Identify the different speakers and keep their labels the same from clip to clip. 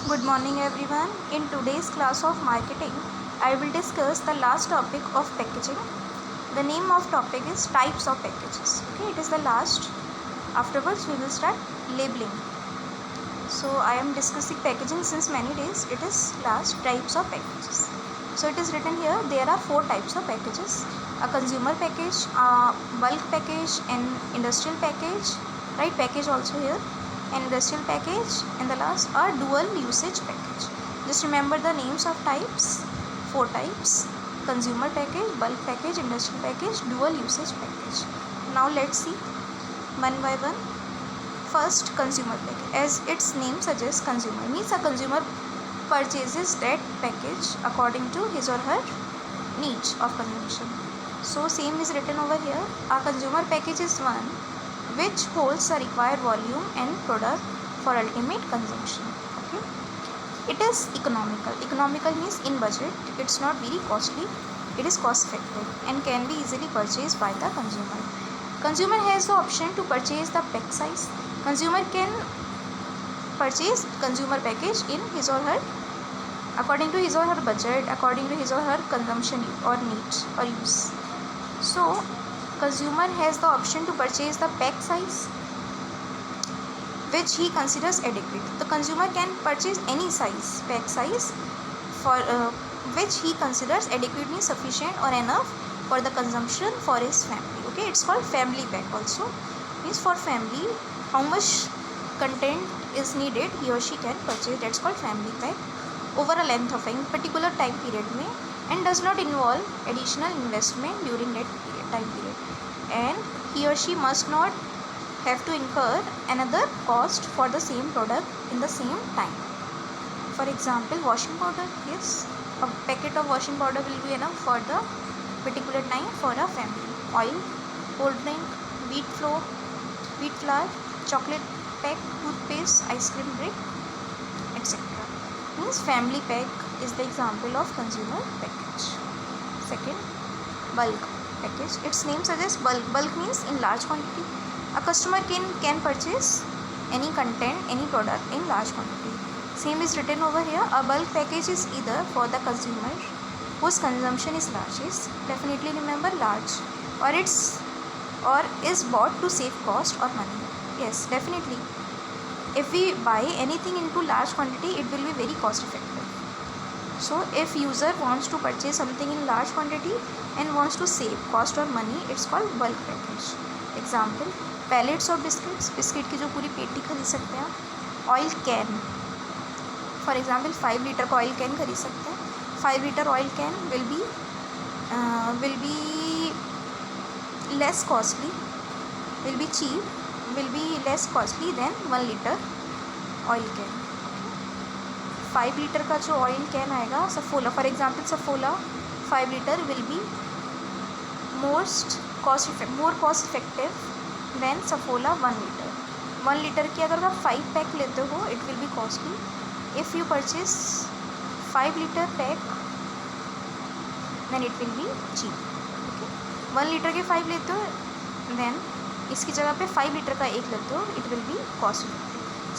Speaker 1: Good morning everyone. In today's class of marketing, I will discuss the last topic of packaging. The name of topic is types of packages. Okay, it is the last. Afterwards we will start labeling. So I am discussing packaging since many days. It is last types of packages. So it is written here there are four types of packages: a consumer package, a bulk package, an industrial package, right? Package also here. An industrial package, and the last a dual usage package. Just remember the names of types, four types: consumer package, bulk package, industrial package, dual usage package. Now let's see one by one. First, consumer package. As its name suggests, consumer means a consumer purchases that package according to his or her needs of consumption. So same is written over here. A consumer package is one which holds the required volume and product for ultimate consumption. Okay, it is economical. Economical means in budget. It's not very costly. It is cost effective and can be easily purchased by the consumer. Consumer has the option to purchase the pack size. Consumer can purchase consumer package in his or her according to his or her budget, according to his or her consumption or needs or use. So consumer has the option to purchase the pack size which he considers adequate. The consumer can purchase any size, pack size, for which he considers adequate means sufficient or enough for the consumption for his family. Okay, it's called family pack also. Means for family, how much content is needed he or she can purchase. That's called family pack over a length of a particular time period में, and does not involve additional investment during that time period, and he or she must not have to incur another cost for the same product in the same time. For example, washing powder. Yes, a packet of washing powder will be enough for the particular time for a family. Oil, cold drink, wheat flour, chocolate pack, toothpaste, ice cream brick, etc. Means family pack is the example of consumer package. Second, bulk package. Its name suggests bulk. Bulk means in large quantity. A customer can purchase any content, any product in large quantity. Same is written over here. A bulk package is either for the consumer whose consumption is large. Yes, definitely remember large, or is bought to save cost or money. Yes, definitely. If we buy anything into large quantity, it will be very cost effective. So if user wants to purchase something in large quantity and wants to save cost or money, it's called bulk package. Example, pallets of biscuits. Biscuit की जो पूरी पेटी खरीद सकते हैं. Oil can, for example 5 litre का oil can खरीद सकते हैं. 5 litre oil can will be less costly, will be cheap, will be less costly than 1 liter oil can. 5 litre का जो ऑयल कैन आएगा Saffola, for example Saffola 5 litre will be more cost effective than Saffola 1 litre. 1 litre की अगर आप 5 pack लेते हो it will be costly. If you purchase 5 litre pack then it will be cheap. Okay, 1 litre के 5 लेते हो then इसकी जगह पे 5 लीटर का एक लेते हो, it will be cost effective.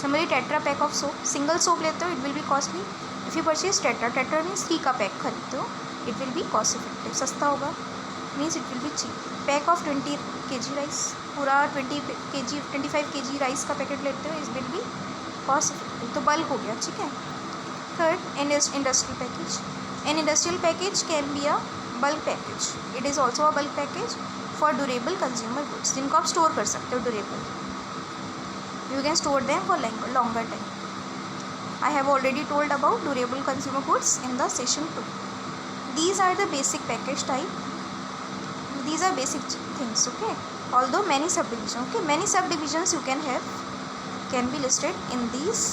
Speaker 1: Similarly tetra pack of soap, single soap लेते हो it will be costly. If you purchase tetra means 3 का पैक खरीदते हो, it will be cost effective, सस्ता होगा, means it will be cheap. Pack of 20 kg rice, पूरा 25 kg rice का packet लेते हो, it will be cost effective. तो बल्क हो गया, ठीक है. Third, industrial package. An industrial package can be a bulk package. It is also a bulk package for durable consumer goods, जिनको आप स्टोर कर सकते हो. Durable, you can store them for longer time. I have already told about durable consumer goods in the session 2. These are the basic package type. These are basic things, okay. Although many subdivisions, okay, many subdivisions you can have, can be listed in these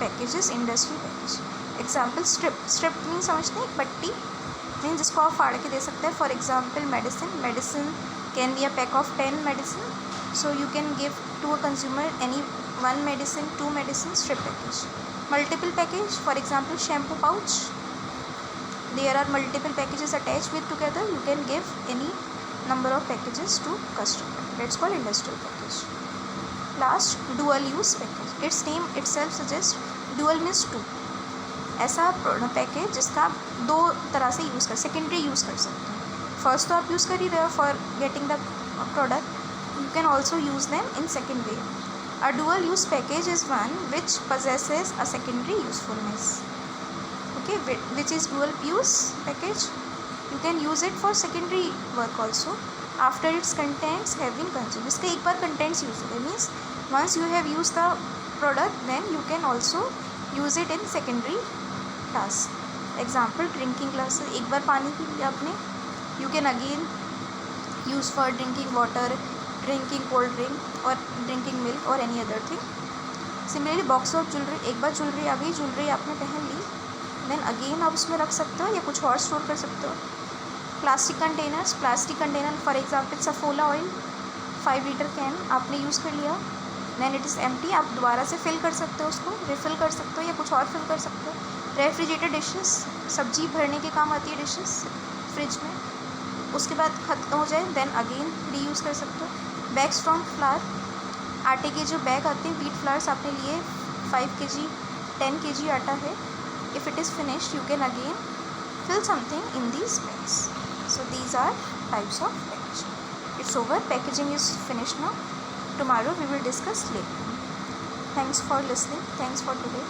Speaker 1: packages. Industry package. Example, strip means समझते हैं पट्टी, mean जिसको आप फाड़ के दे सकते हैं. For example medicine can be a pack of 10 medicine. So you can give to a consumer any 1 medicine, 2 medicine, strip package. Multiple package, for example shampoo pouch, there are multiple packages attached with together. You can give any number of packages to customer. That's called industrial package. Last dual use package. Its name itself suggest dual means two. ऐसा package जिसका आप दो तरह से use कर secondary use कर सकते हैं. फर्स्ट तो आप यूज़ कर ही रहे हो for getting the product. You can also use them in second way. A dual use package is one which possesses a secondary usefulness. Okay, which is dual use package. You can use it for secondary work also after its contents have been consumed. इसके एक बार contents use हो गए means once you have used the product then you can also use it in secondary task. Example, drinking glasses. एक बार पानी P लिया आपने, you can again use for drinking water, drinking cold drink or drinking milk or any other thing. Similarly, box of jewelry. एक बार jewellery आ गई, jewellery आपने पहन ली, then again आप उसमें रख सकते हो या कुछ और स्टोर कर सकते हो. Plastic containers. Plastic container for example Saffola oil 5 litre can आपने यूज़ कर लिया, देन इट इज़ एम्प्टी. आप दोबारा से फिल कर सकते हो, उसको रिफ़िल कर सकते हो या कुछ और फिल कर सकते हो. Refrigerated dishes. सब्जी भरने के काम आती है डिशेस फ्रिज में, उसके बाद ख़त्म हो जाए देन अगेन रीयूज़ कर सकते हो. Bags from flower. आटे के जो बैग आते हैं, व्हीट फ्लावर्स आपने लिए 5 kg 10 kg आटा है. If it is finished, you can again fill something in these bags. So these are types of packaging. It's over. Packaging is finished now. Tomorrow we will discuss later. Thanks for listening. Thanks for today.